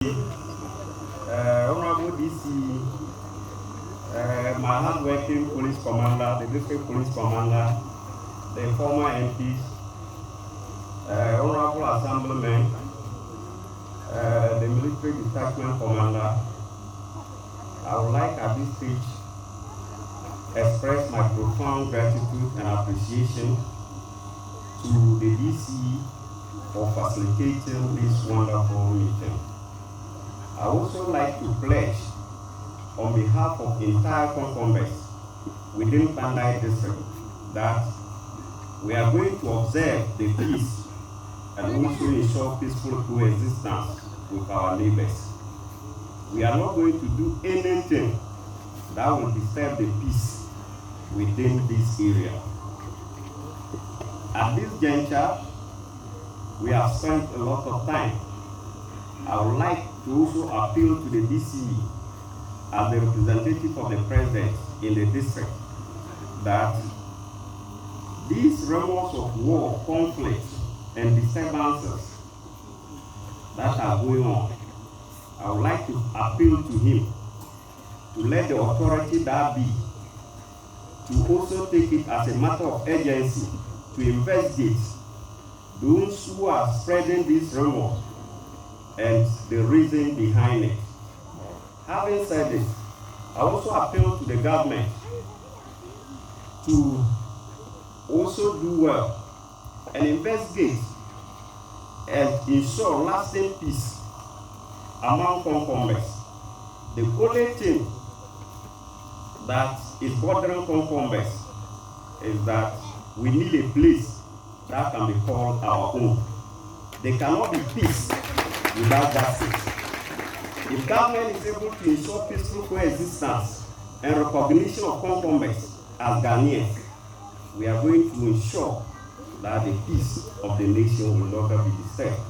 Honorable DC, my hard-working police commander, the district police commander, the former MPs, honorable assemblymen, the military detachment commander, I would like at this stage express my profound gratitude and appreciation to the DC for facilitating this wonderful meeting. I also like to pledge on behalf of entire Konkombes within Pandai district that we are going to observe the peace and also ensure peaceful coexistence with our neighbors. We are not going to do anything that will disturb the peace within this area. At this juncture, we have spent a lot of time. I would like to also appeal to the DCE as the representative of the president in the district that these rumors of war, conflict, and disturbances that are going on, I would like to appeal to him to let the authority that be to also take it as a matter of urgency to investigate those who are spreading these rumors and the reason behind it. Having said this, I also appeal to the government to also do well and investigate and ensure lasting peace among Konkombes. The only thing that is bothering Konkombes is that we need a place that can be called our own. There cannot be peace without justice. If government is able to ensure peaceful coexistence and recognition of Konkombes as Ghanaians, we are going to ensure that the peace of the nation will not be disturbed.